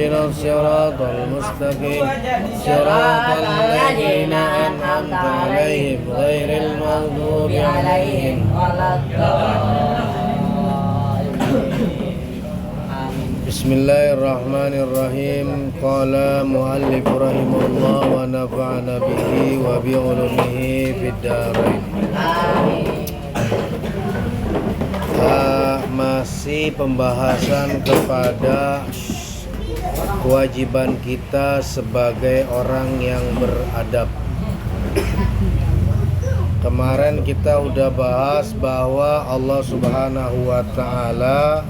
اهدنا الصراط المستقيم صراط الذين أنعمت عليهم غير المغضوب عليهم ولا الضالين. Bismillahirrahmanirrahim. Qala muallif rahimahullah wa nafa'ana bihi wa bi ulumihi fid dharain. Masih pembahasan kepada kewajiban kita sebagai orang yang beradab. Kemarin kita udah bahas bahwa Allah Subhanahu wa taala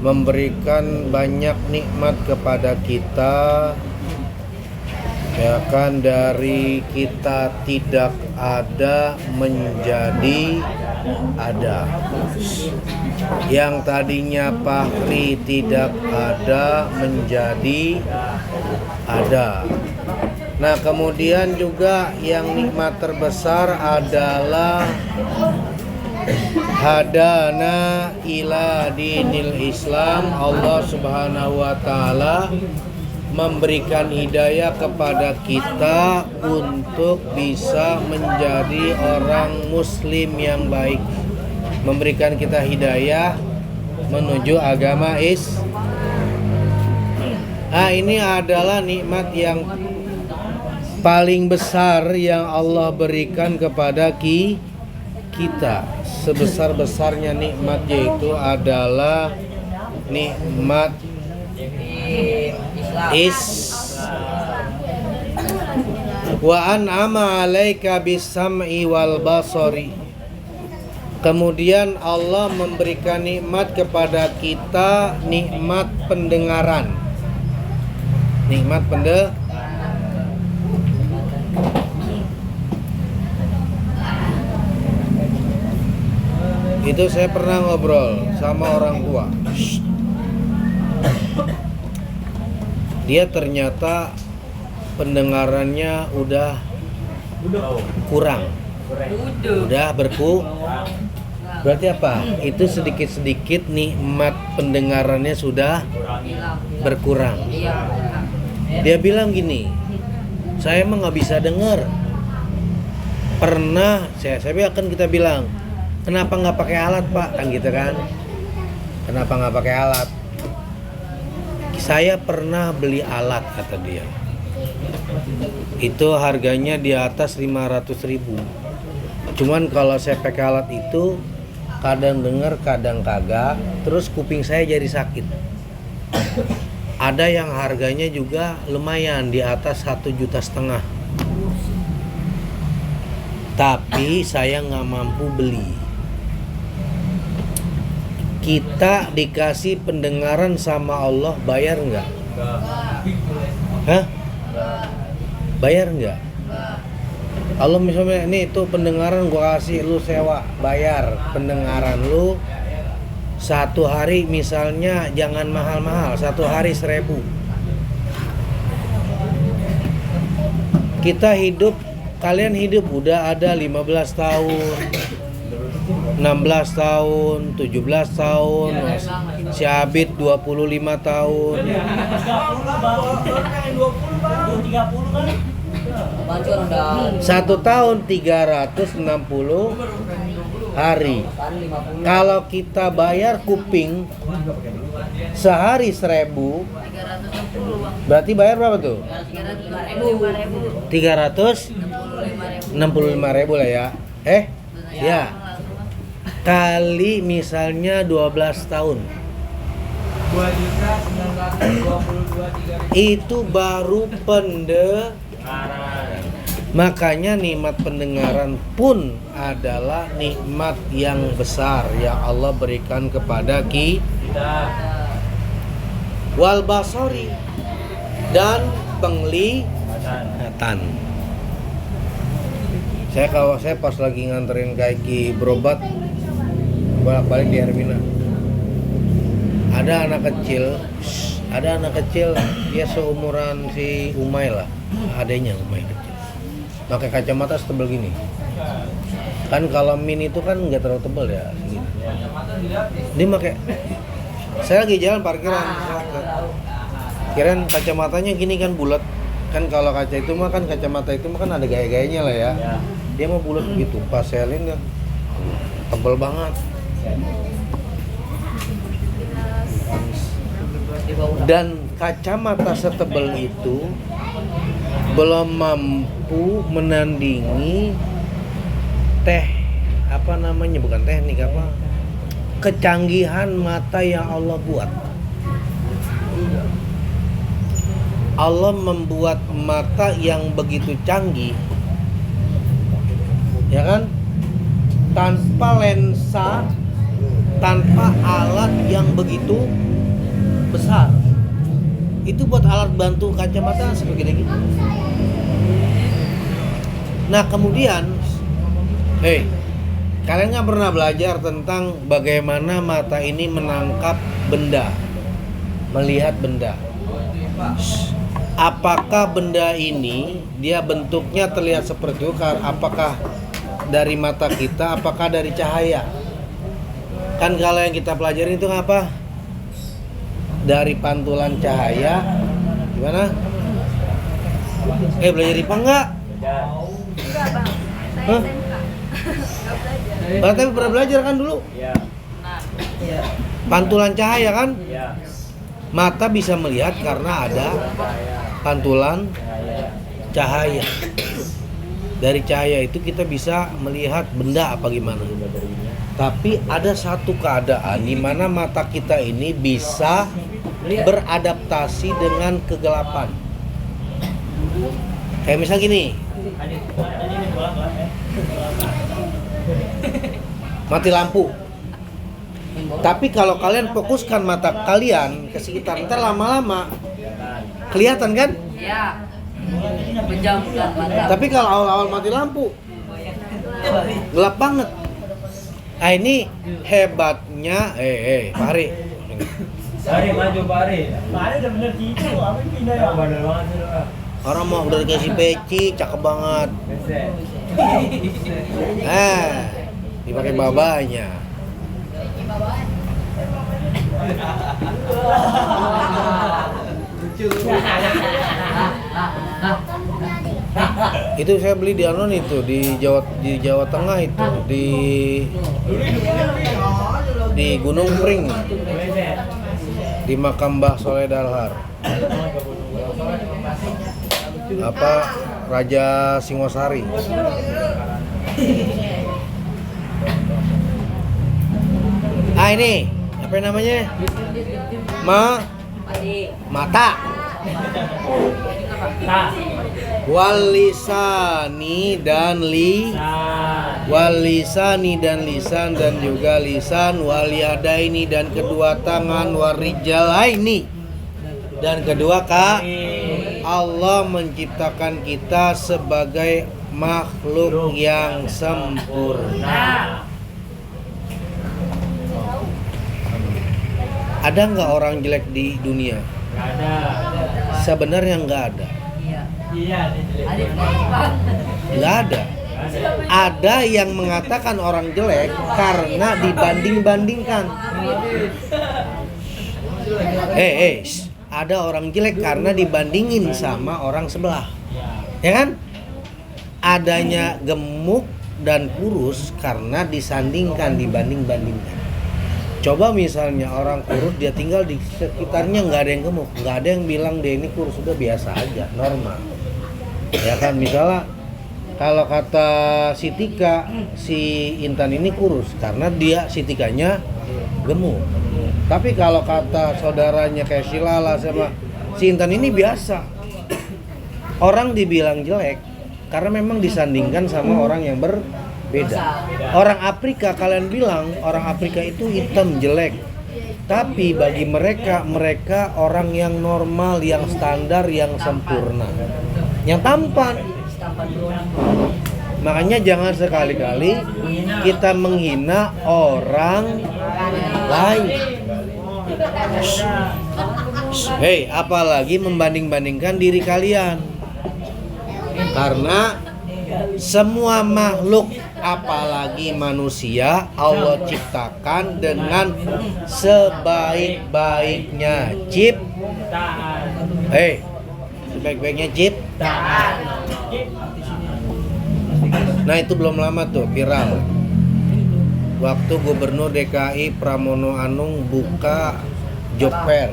memberikan banyak nikmat kepada kita, ya kan, dari kita tidak ada menjadi ada, yang tadinya Fahri tidak ada menjadi ada. Nah, kemudian juga yang nikmat terbesar adalah hadana ila dinil Islam. Allah Subhanahu wa taala memberikan hidayah kepada kita untuk bisa menjadi orang muslim yang baik, memberikan kita hidayah menuju agama ini adalah nikmat yang paling besar yang Allah berikan kepada kita. Sebesar-besarnya nikmat yaitu adalah nikmat wa an'ama 'alaika bis-sam'i wal basari. Kemudian Allah memberikan nikmat kepada kita, nikmat pendengaran. Nikmat itu saya pernah ngobrol sama orang tua. Dia ternyata pendengarannya udah kurang. Udah berarti apa? Itu sedikit-sedikit nikmat pendengarannya sudah berkurang. Dia bilang gini, saya emang nggak bisa dengar. Pernah saya akan kita bilang, kenapa nggak pakai alat, Pak? Kan gitu kan? Kenapa nggak pakai alat? Saya pernah beli alat, kata dia. Itu harganya di atas 500.000. Cuman kalau saya pakai alat itu kadang dengar, kadang kagak. Terus kuping saya jadi sakit. Ada yang harganya juga lumayan di atas 1,5 juta. Tapi saya nggak mampu beli. Kita dikasih pendengaran sama Allah, bayar nggak? Hah? Bayar nggak? Allah misalnya, nih tuh pendengaran gua kasih, lu sewa, bayar pendengaran lu. Satu hari misalnya jangan mahal-mahal, 1 hari 1.000. Kita hidup, kalian hidup udah ada 15 tahun, 16 tahun, 17 tahun, si Abid 25 tahun. 1 tahun 360 hari. Kalau kita bayar kuping sehari 1.000, berarti bayar berapa tuh? 365.000 lah ya. Ya. Kali misalnya 12 tahun. Itu baru Makanya nikmat pendengaran pun adalah nikmat yang besar yang Allah berikan kepada kita. Wal basari, dan penglihatan. Kalau saya pas lagi nganterin Kaiki berobat bolak-balik di Hermina, ada anak kecil, dia seumuran si Umay lah, adanya Umay kecil, pakai kacamata setebal gini. Kan kalau min itu kan nggak terlalu tebal ya, gitu. Dia pakai, saya lagi jalan parkiran, Kirain kacamatanya gini kan bulat. Kan kalau kaca itu mah kan kacamata itu mah kan ada gaya-gayanya lah ya. Dia mah bulat begitu. Pas saya lihat tebel banget. Dan kacamata setebal itu belum mampu menandingi bukan teknik apa, kecanggihan mata yang Allah buat. Allah membuat mata yang begitu canggih, ya kan, tanpa lensa, tanpa alat yang begitu besar. Itu buat alat bantu kacamata seperti ini. Nah kemudian, kalian nggak pernah belajar tentang bagaimana mata ini menangkap benda, melihat benda. Apakah benda ini dia bentuknya terlihat seperti itu? Apakah dari mata kita? Apakah dari cahaya? Kan kalau yang kita pelajari itu apa? Dari pantulan cahaya. Gimana? Belajar IPA enggak? Enggak bang, saya SMK. Tapi pernah belajar kan dulu? Iya. Pantulan cahaya kan? Iya. Mata bisa melihat karena ada pantulan cahaya. Dari cahaya itu kita bisa melihat benda apa gimana. Tapi ada satu keadaan di mana mata kita ini bisa beradaptasi dengan kegelapan. Kayak misal gini. Mati lampu. Tapi kalau kalian fokuskan mata kalian ke sekitar, ntar lama-lama kelihatan kan? Iya. Menjamkan mata. Tapi kalau awal-awal mati lampu gelap banget. Nah ini hebatnya, Pak Hari. Pari maju Pari. Pari udah bener gitu, apa ini pindah ya? Bener banget sih lu. Orang mau udah dikasih peci, cakep banget. Dipakai babanya. Itu saya beli di Anon itu di Jawa Tengah itu di Gunung Pring, di makam Mbah Soleh Dalhar. Raja Singosari. Ini apa namanya? Mata. Walisani dan lisan dan juga lisan, waliyadaini dan kedua tangan, warijalaini dan kedua kaki. Allah menciptakan kita sebagai makhluk yang sempurna. Ada nggak orang jelek di dunia? Nggak ada. Sebenarnya nggak ada. Iya. Nggak ada. Ada yang mengatakan orang jelek karena dibanding-bandingkan. Ada orang jelek karena dibandingin sama orang sebelah. Ya kan? Adanya gemuk dan kurus karena disandingkan, dibanding-bandingkan. Coba misalnya orang kurus, dia tinggal di sekitarnya nggak ada yang gemuk, nggak ada yang bilang dia ini kurus, sudah biasa aja, normal. Ya kan, misalnya kalau kata si Tika, si Intan ini kurus karena si Tikanya gemuk. Tapi kalau kata saudaranya kayak si Lala sama si Intan ini biasa. Orang dibilang jelek karena memang disandingkan sama orang yang berbeda. Orang Afrika, kalian bilang orang Afrika itu hitam jelek. Tapi bagi mereka orang yang normal, yang standar, yang sempurna, yang tampan. Makanya jangan sekali-kali kita menghina orang lain. Apalagi membanding-bandingkan diri kalian. Karena semua makhluk, apalagi manusia, Allah ciptakan dengan sebaik-baiknya ciptaan. Hei, sebaik-baiknya Cip. Nah itu belum lama tuh viral. Waktu Gubernur DKI Pramono Anung buka job fair.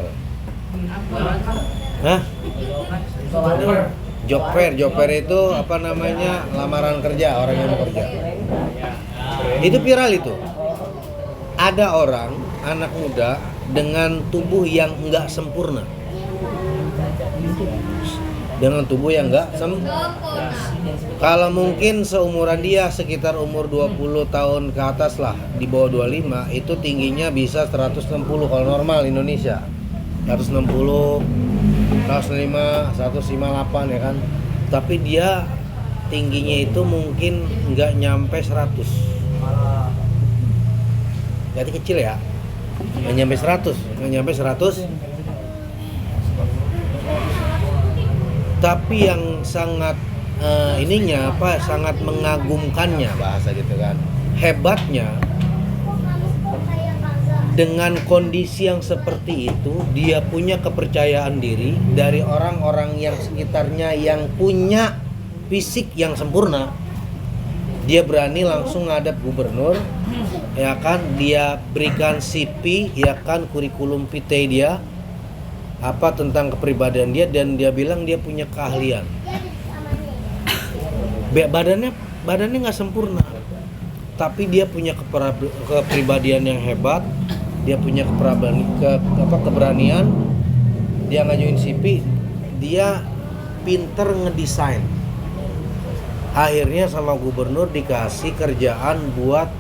Hah? Job fair itu apa namanya, lamaran kerja, orang yang mau kerja. Itu viral itu. Ada orang, anak muda dengan tubuh yang enggak sempurna. Dengan tubuh yang enggak sempurna. Kalau mungkin seumuran dia sekitar umur 20 tahun ke atas lah, di bawah 25, itu tingginya bisa 160 kalau normal Indonesia. 160, 105, 158 ya kan. Tapi dia tingginya itu mungkin nggak nyampe 100. Jadi kecil ya. Nggak nyampe 100. Tapi yang sangat sangat mengagumkannya, bahasa gitu kan. Hebatnya, dengan kondisi yang seperti itu, dia punya kepercayaan diri dari orang-orang yang sekitarnya yang punya fisik yang sempurna. Dia berani langsung ngadap gubernur, ya kan, dia berikan CV, ya kan, kurikulum vitae dia, apa tentang kepribadian dia, dan dia bilang dia punya keahlian. Badannya nggak sempurna, tapi dia punya kepribadian yang hebat. Dia punya keberanian. Dia ngajuin CV, dia pinter ngedesain. Akhirnya sama gubernur dikasih kerjaan buat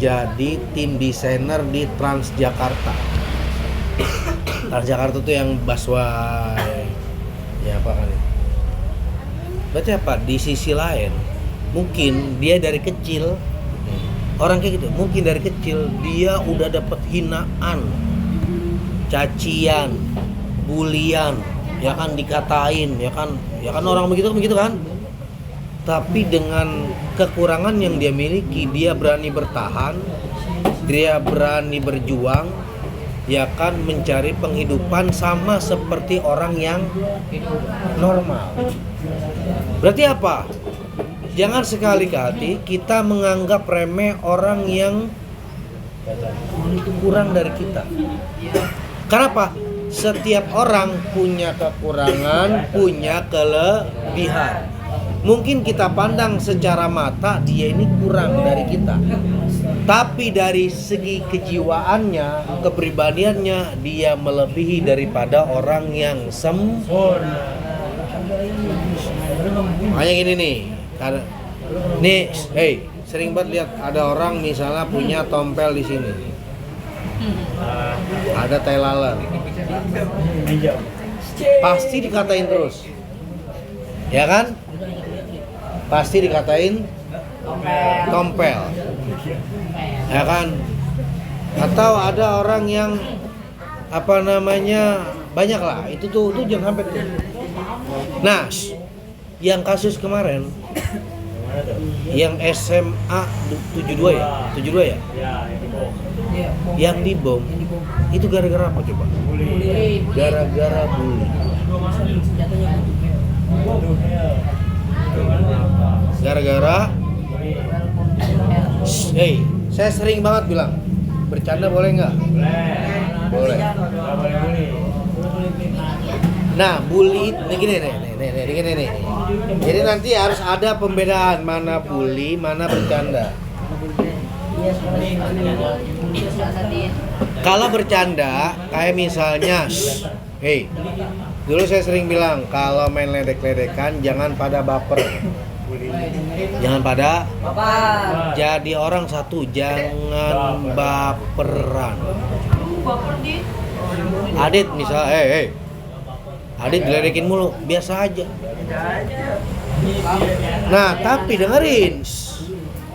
jadi tim desainer di Transjakarta. Transjakarta tuh yang busway, ya apa kan? Berarti apa? Di sisi lain, mungkin dia dari kecil, orang kayak gitu, mungkin dari kecil dia udah dapet hinaan, cacian, bulian, ya kan, dikatain, ya kan orang begitu kan. Tapi dengan kekurangan yang dia miliki, dia berani bertahan, dia berani berjuang, ya kan, mencari penghidupan sama seperti orang yang normal. Berarti apa? Jangan sekali-kali kita menganggap remeh orang yang kurang dari kita. Kenapa? Setiap orang punya kekurangan, punya kelebihan. Mungkin kita pandang secara mata dia ini kurang dari kita. Tapi dari segi kejiwaannya, kepribadiannya, dia melebihi daripada orang yang sempurna. Makanya gini nih, sering banget lihat ada orang misalnya punya tompel di sini, ada tai lalat, pasti dikatain terus, ya kan? Pasti dikatain tompel, ya kan? Atau ada orang yang apa namanya, banyak lah, itu tuh jangan sampai tuh. Nah, yang kasus kemarin, yang SMA 72 ya? Yang dibom, itu gara-gara apa coba? Gara-gara bully. Gara-gara, saya sering banget bilang, bercanda boleh nggak? Boleh. Nah, bully ini gini nih. Jadi nanti harus ada pembedaan mana bully, mana bercanda. Kalau bercanda, kayak misalnya, dulu saya sering bilang kalau main ledek-ledekan jangan pada baper. Jangan pada baper. Jadi orang satu, jangan baperan. Adit misal, Adit diledekin mulu, biasa aja. Nah, tapi dengerin,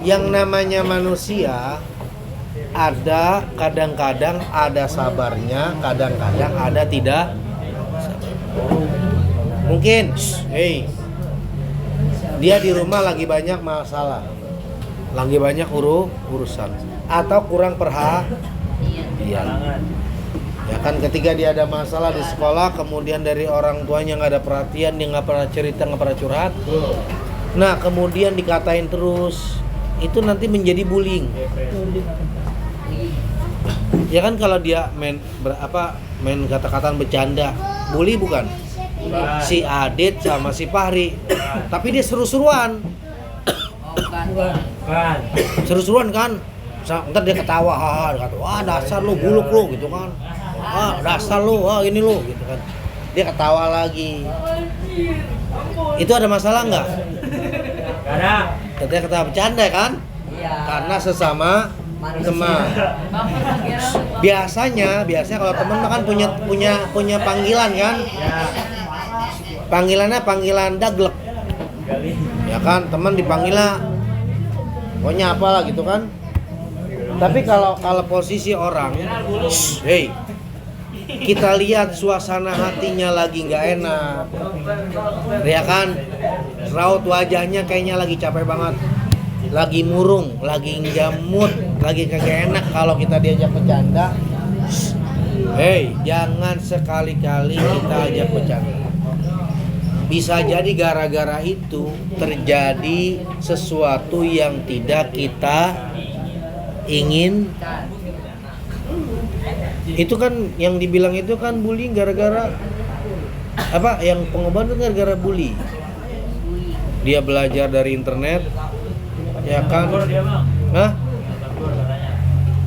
yang namanya manusia ada kadang-kadang ada sabarnya, kadang-kadang ada tidak. Mungkin, dia di rumah lagi banyak masalah, lagi banyak urusan, atau kurang perhatian. Ya kan ketika dia ada masalah di sekolah, kemudian dari orang tuanya nggak ada perhatian, dia nggak pernah cerita, nggak pernah curhat. Nah kemudian dikatain terus, itu nanti menjadi bullying. Ya kan kalau dia main kata-kataan bercanda, bully bukan? Si Adit sama si Fahri, tapi dia seru-seruan. Kan. Seru-seruan kan? Ntar dia ketawa, kata, wah dasar lu, buluk lu gitu kan. Wah dasar lu, wah ini lu gitu kan. Dia ketawa lagi. Itu ada masalah nggak? Karena Ketika ketawa bercanda kan? Iya. Karena sesama teman. Biasanya kalau teman kan punya panggilan kan? ya Panggilannya panggilan daglek. kali Ya kan, teman dipanggilnya pokoknya apalah gitu kan. Tapi kalau posisi orang, hey, kita lihat suasana hatinya lagi nggak enak, ya kan, raut wajahnya kayaknya lagi capek banget, lagi murung, lagi jamut, lagi kagak enak. Kalau kita diajak bercanda, hey, jangan sekali-kali kita ajak bercanda. Bisa jadi gara-gara itu terjadi sesuatu yang tidak kita ingin. Itu kan yang dibilang itu kan bullying gara-gara apa? Yang pengobatan gara-gara bully. Dia belajar dari internet, ya kan? dia bang Hah?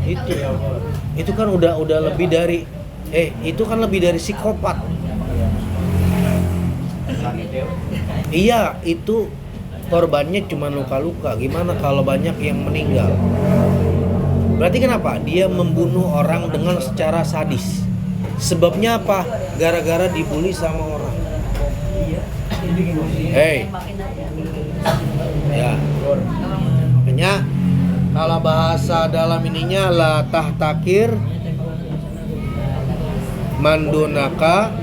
katanya Itu kan udah lebih dari itu kan lebih dari psikopat. Iya, itu korbannya cuma luka-luka. Gimana kalau banyak yang meninggal? Berarti kenapa? Dia membunuh orang dengan secara sadis. Sebabnya apa? Gara-gara dibully sama orang. Hey, ya. Makanya kalau bahasa dalam ininya la tahtakir mandunaka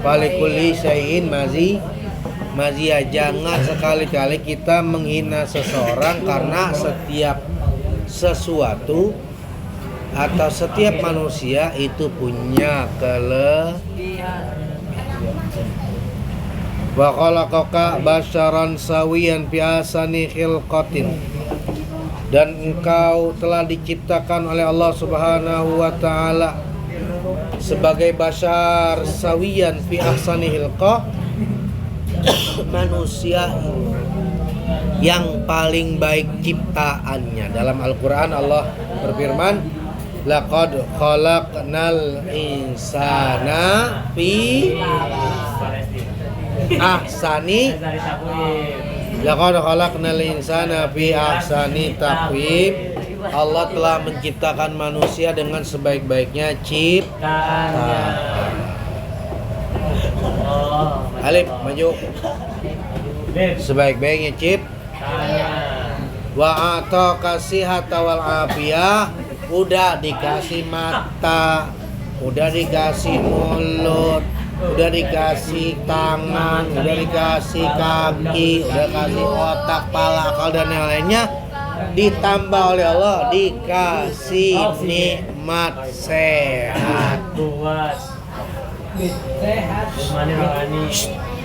falikuli syai'in mazia. Jangan sekali-kali kita menghina seseorang karena setiap sesuatu atau setiap manusia itu punya wa khalaqaka basyaran sawiyan fi ahsani khilqatin. Dan engkau telah diciptakan oleh Allah Subhanahu wa taala sebagai basyar sawiyan fi ahsani khilqah, manusia yang paling baik ciptaannya. Dalam Al-Qur'an Allah berfirman, laqad khalaqnal insana fi ahsani laqad khalaqnal insana fi ahsani taqwim. Allah telah menciptakan manusia dengan sebaik-baiknya ciptaan. Alif maju. Sebaik-baiknya wa ataka sihata wal afiyah. Udah dikasih mata, udah dikasih mulut, udah dikasih tangan, udah dikasih kaki, udah kasih otak, pala, akal dan yang lainnya. Ditambah oleh Allah dikasih nikmat sehat.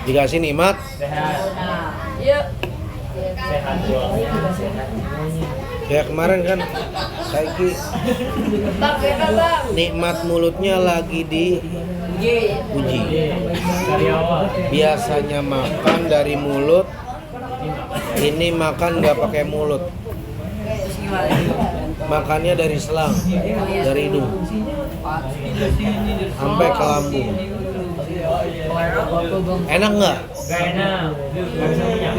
Dikasih nikmat ya kemarin kan Saiki nikmat mulutnya lagi diuji. Biasanya makan dari mulut, ini makan nggak pakai mulut, makannya dari selang, dari hidung sampai ke lambung. Enak nggak? Gak enak. Gak bisa punya.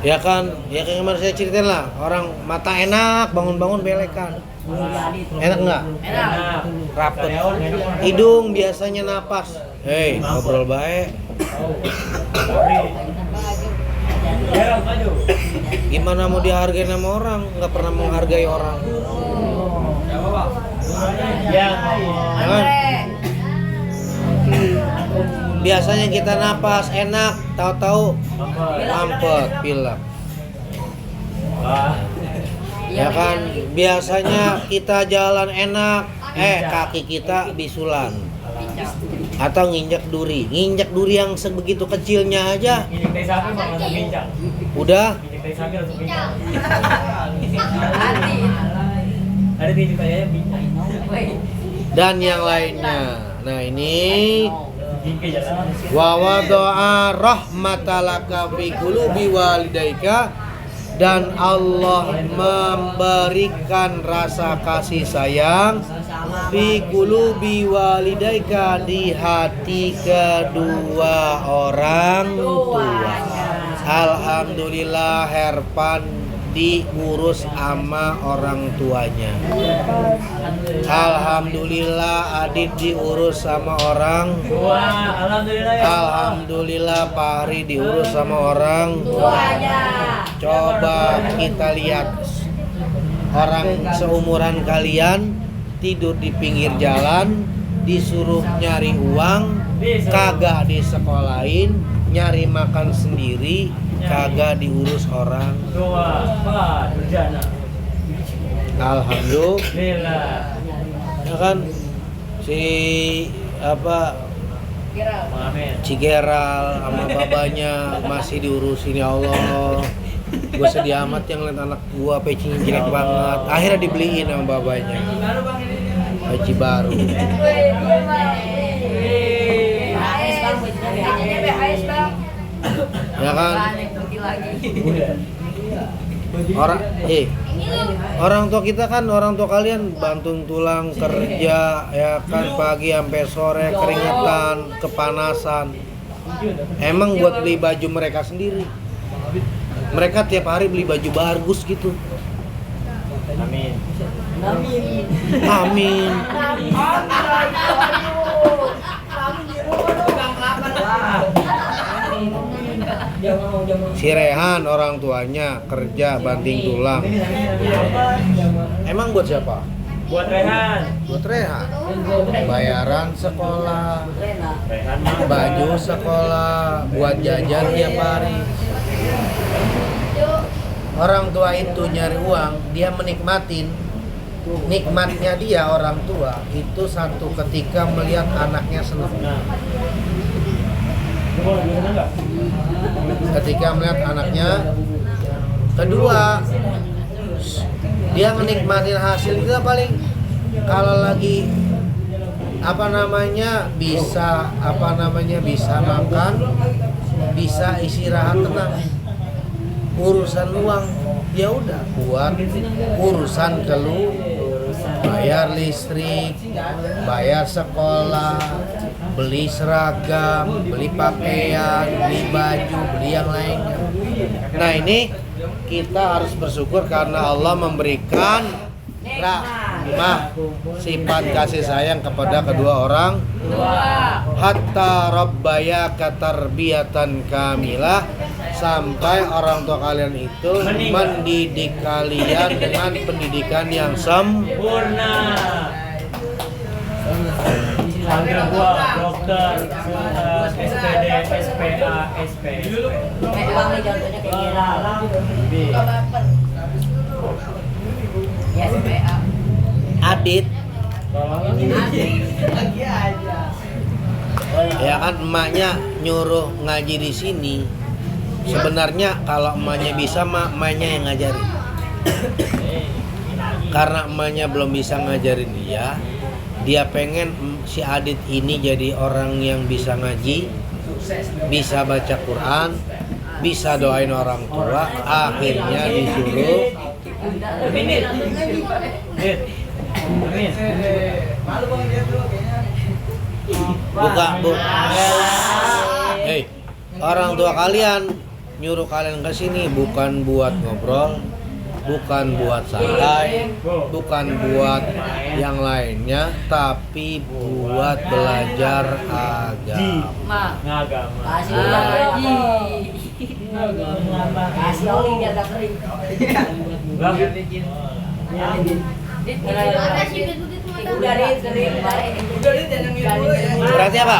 Ya kan, ya kayak kemarin saya ceritain lah, orang mata enak, bangun-bangun belekan. Enak nggak? Enak. Rapet. Hidung biasanya napas. Hei, ngobrol baik. Gimana mau dihargai sama orang? Nggak pernah menghargai orang. Ya, Jangan. Biasanya kita napas enak, tahu-tahu mampet, pilek. Ya kan, biasanya kita jalan enak, kaki kita bisulan atau nginjak duri yang sebegitu kecilnya aja Injek tai sapi mah langsung bincang. udah Injek tai sapi langsung bincang. Hati. Ada injek tai ayam bincang. Woi. dan yang lainnya. Nah ini Jingke jalan. wa wada'a rahmatalaka fi qulubi walidaika, dan Allah memberikan rasa kasih sayang fi qulubi walidaika, di hati kedua orang tua. Alhamdulillah Herpan diurus sama orang tuanya. Alhamdulillah Adit diurus sama orang. Wah, alhamdulillah ya. Alhamdulillah Fahri diurus sama orang. Tuanya. Coba kita lihat orang seumuran kalian tidur di pinggir jalan, disuruh nyari uang, kagak disekolahin, nyari makan sendiri, kagak diurus orang. Dua, empat, berjana. Alhamdulillah. Ya kan si Amin. Cigeral sama babanya masih diurusin, ya Allah. Gue sedih amat yang liat anak gua pecinya jelek banget. Akhirnya dibeliin sama babanya peci baru. Ya kan orang tua kita kan, orang tua kalian banting tulang kerja ya kan, pagi sampai sore keringetan, kepanasan. Emang buat beli baju mereka sendiri. Mereka tiap hari beli baju bagus gitu. Amin. Amin. Si Rehan orang tuanya kerja banting tulang. Emang buat siapa? Buat Rehan. Buat Rehan. Bayaran sekolah, Rehan mah. baju sekolah, buat jajan tiap hari. Orang tua itu nyari uang, dia menikmatin. Nikmatnya dia orang tua itu satu, ketika melihat anaknya senang. Nah. Lu mau gimana enggak? Ketika melihat anaknya. Kedua, dia menikmatin hasil itu paling kalau lagi bisa makan, bisa istirahat tenang. Urusan uang ya udah buat urusan bayar listrik, bayar sekolah, beli seragam, beli pakaian, beli baju, beli yang lainnya. Nah ini kita harus bersyukur karena Allah memberikan sifat kasih sayang kepada kedua orang. Hatta rabbaya katarbiyatan kamilah, sampai orang tua kalian itu mendidik kalian dengan pendidikan yang Sempurna. Panggil gua dokter, SPD, SPA, SP. Memang nih contohnya kayak gini. Ya SPA. Adit. Ya kan emaknya nyuruh ngaji di sini. Sebenarnya kalau emaknya bisa, emaknya yang ngajarin. Karena emaknya belum bisa ngajarin dia pengen si Adit ini jadi orang yang bisa ngaji, bisa baca Quran, bisa doain orang tua. Akhirnya disuruh Amin. buka bu. Hei, orang tua kalian nyuruh kalian ke sini bukan buat ngobrol, bukan buat santai, bukan buat yang lainnya, tapi buat belajar agama. Ngagama. Kasih uang lagi. Kasih oli biar gak kering. Udah kering balik. Berarti apa?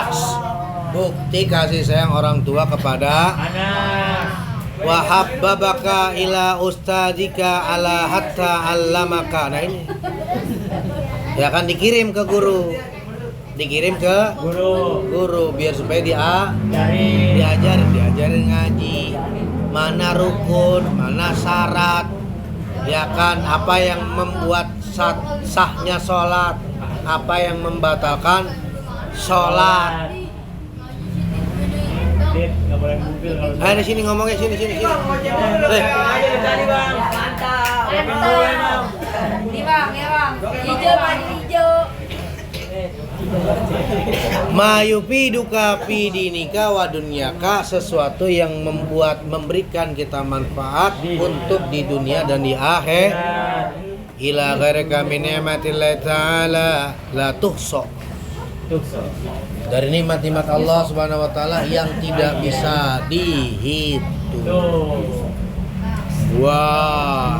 Bukti kasih sayang orang tua kepada Anak. wa habbabaka ila ustadzika ala hatta allamaka. Nah ini Ya kan dikirim ke guru. Dikirim ke guru biar supaya diajarin ngaji. Mana rukun, mana syarat. Ya kan, apa yang membuat sahnya sholat, apa yang membatalkan sholat. Nggak boleh mobil kalau Ayo di sini ngomongnya sini. aja tadi bang. Mantap. Ini bang, ya bang. Hijau padi hijau. Mayupi duka fi dinika wa dunyaka, sesuatu yang memberikan kita manfaat untuk di dunia dan di akhir. Ila ghairika min ni'matillahi ta'ala la tuhsa. Dari nikmat-nikmat Allah Subhanahu wa taala yang tidak bisa dihitung. Wah.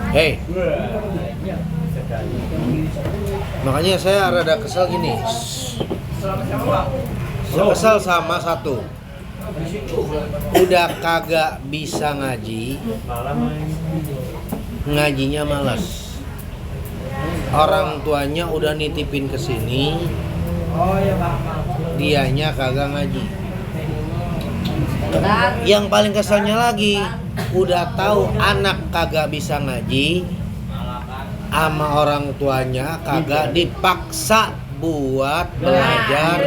Hei, makanya saya rada kesel gini. Saya kesel sama satu. Udah kagak bisa ngaji, ngajinya malas. Orang tuanya udah nitipin ke sini, dianya kagak ngaji. Yang paling keselnya lagi, udah tahu anak kagak bisa ngaji, sama orang tuanya kagak dipaksa buat belajar.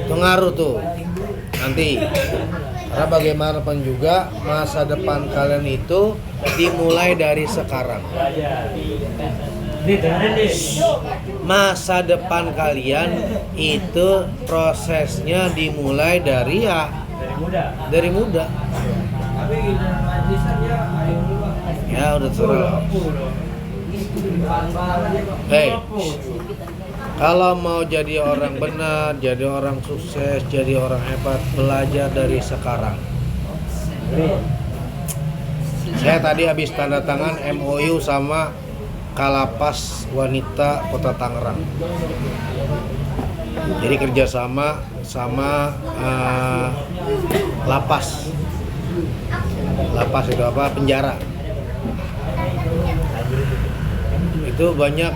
Pengaruh tuh nanti, karena bagaimanapun juga masa depan kalian itu dimulai dari sekarang. Masa depan kalian itu prosesnya dimulai dari muda. Ya udah terserah. Hei, kalau mau jadi orang benar, jadi orang sukses, jadi orang hebat, belajar dari sekarang. Saya tadi habis tanda tangan MOU sama Kalapas Wanita Kota Tangerang. Jadi kerjasama sama lapas. Lapas itu apa? Penjara. Itu banyak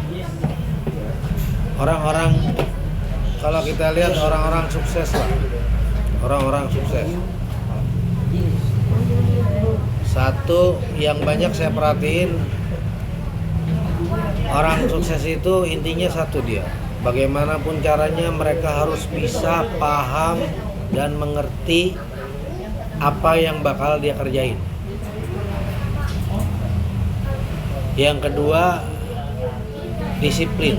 orang-orang, kalau kita lihat orang-orang sukses lah. Orang-orang sukses. Satu yang banyak saya perhatiin, orang sukses itu intinya satu dia. Bagaimanapun caranya mereka harus bisa paham dan mengerti apa yang bakal dia kerjain. Yang kedua, disiplin.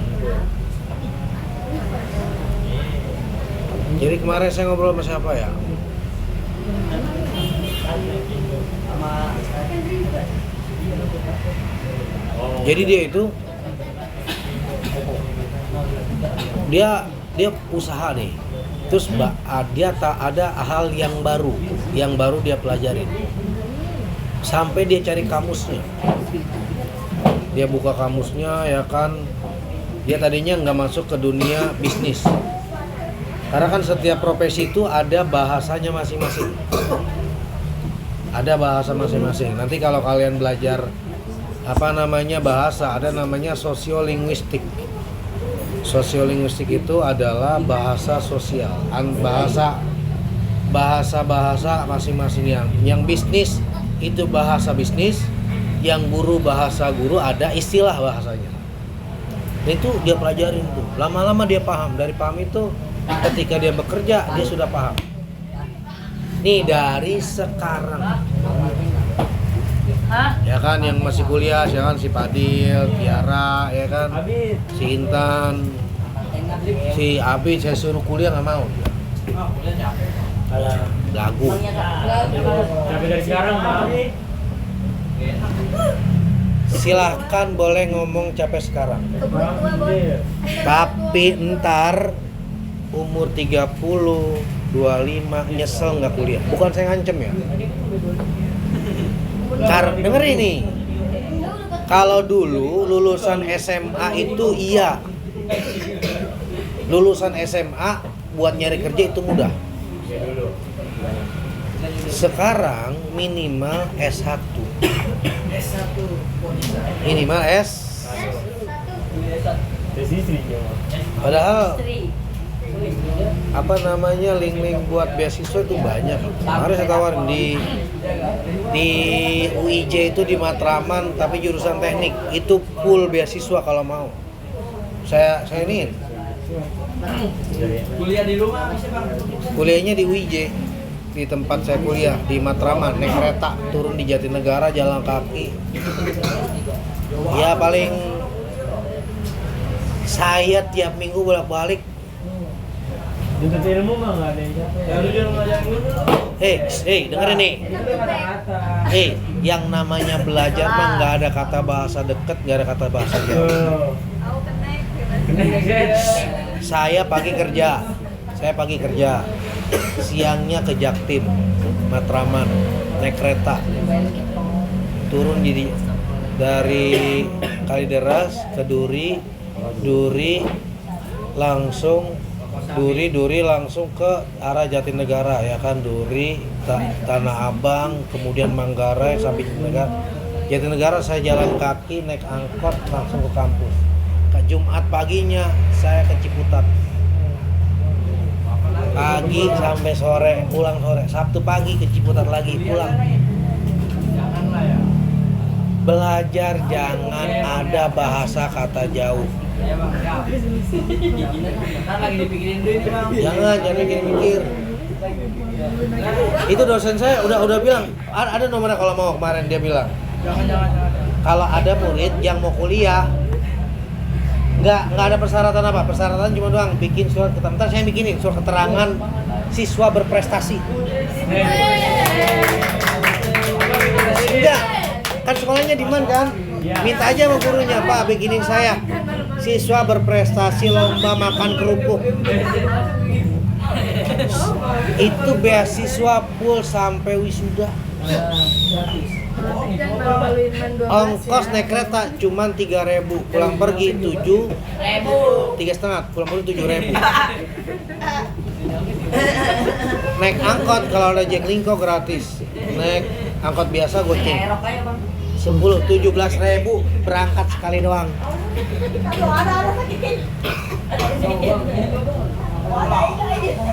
Jadi kemarin saya ngobrol sama siapa ya? Jadi dia itu dia usaha nih. Terus dia tak ada hal yang baru dia pelajarin. Sampai dia cari kamusnya. Dia buka kamusnya, ya kan. Dia tadinya nggak masuk ke dunia bisnis. Karena kan setiap profesi itu ada bahasanya masing-masing. Ada bahasa masing-masing. Nanti kalau kalian belajar bahasa, ada namanya sosiolinguistik. Sosiolinguistik itu adalah bahasa sosial, bahasa masing-masing. Yang bisnis itu bahasa bisnis, yang guru bahasa guru, ada istilah bahasanya. Itu dia pelajarin tuh. Lama-lama dia paham. Dari paham itu ketika dia bekerja dia sudah paham. Nih dari sekarang. Ya kan, yang masih kuliah, ya kan, si Padil, Tiara, ya kan, si Intan, si Abi, saya suruh kuliah nggak mau. Lagu. Tapi dari sekarang Bang. Silahkan boleh ngomong capek sekarang. Tapi ntar umur 30, 25 nyesel nggak kuliah. Bukan saya ngancem ya. Denger ini. Kalau dulu lulusan SMA itu iya. Lulusan SMA buat nyari kerja itu mudah. Sekarang minimal S1. Minimal S. Padahal apa namanya link-link buat beasiswa itu banyak. Harus saya tawarin di UIJ itu di Matraman tapi jurusan teknik itu full beasiswa kalau mau. Saya iniin. Kuliah di rumah bisa Bang. Kuliahnya di UIJ, di tempat saya kuliah di Matraman, naik kereta turun di Jatinegara jalan kaki. Ya paling saya tiap minggu bolak-balik. Untuk ilmu mah nggak ada yang Hei, dengerin nih. Yang namanya belajar mah nggak ada kata bahasa deket, nggak ada kata bahasa jauh. Saya pagi kerja, siangnya ke Jaktim, Matraman, naik kereta, turun dari Kalideres ke Duri langsung ke arah Jatinegara ya kan, Duri, Tanah Abang, kemudian Manggarai sampai Jatinegara. Jatinegara saya jalan kaki naik angkot langsung ke kampus. Jumat paginya saya ke Ciputat. Pagi sampai sore, pulang sore. Sabtu pagi ke Ciputat lagi, pulang. Belajar jangan ada bahasa kata jauh. Jangan mikir. Itu dosen saya udah bilang, ada nomornya kalau mau kemarin dia bilang. Kalau ada murid yang mau kuliah nggak ada persyaratan apa, persyaratan cuma doang bikin surat keterangan. Saya bikinin surat keterangan siswa berprestasi. Enggak, kan sekolahnya di mana kan? Minta aja sama gurunya, Pak bikinin saya siswa berprestasi lomba makan kerupuk. Itu beasiswa full sampai wisuda. Ongkos naik kereta cuman 3.000, pulang pergi 7.000, 3,5, pulang pergi 7.000. Naik angkot kalau ada Jaklingko gratis, naik angkot biasa goceng 17.000 berangkat sekali doang.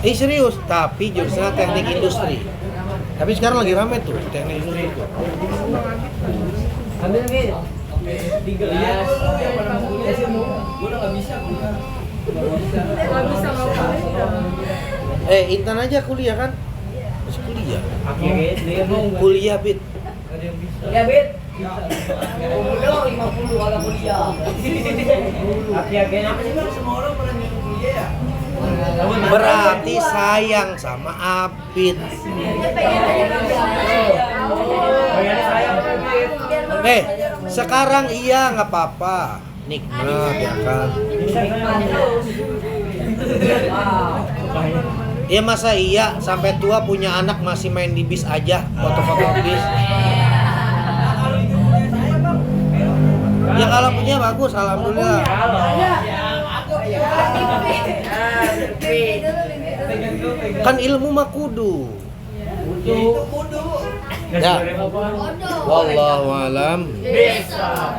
Serius, tapi jurusan teknik industri. Tapi sekarang lagi rame tuh teknik industri itu. Ambil lagi. 3 gelas. Gua udah enggak bisa kuliah. Intan aja kuliah kan? Masih kuliah. Kuliah Bit. Ya, Bet. Udah 50 kalau kuliah. Aki-akinya apa sih Bang? Semua orang pernah kuliah ya? Berarti sayang sama Apit. Sekarang iya nggak apa-apa, nikmat ya kan. Ya masa iya sampai tua punya anak masih main di bis aja, foto-foto bis. Ya kalau punya bagus, alhamdulillah. Kan ilmu mah kudu. Ya. Wallahu alam. Bisa.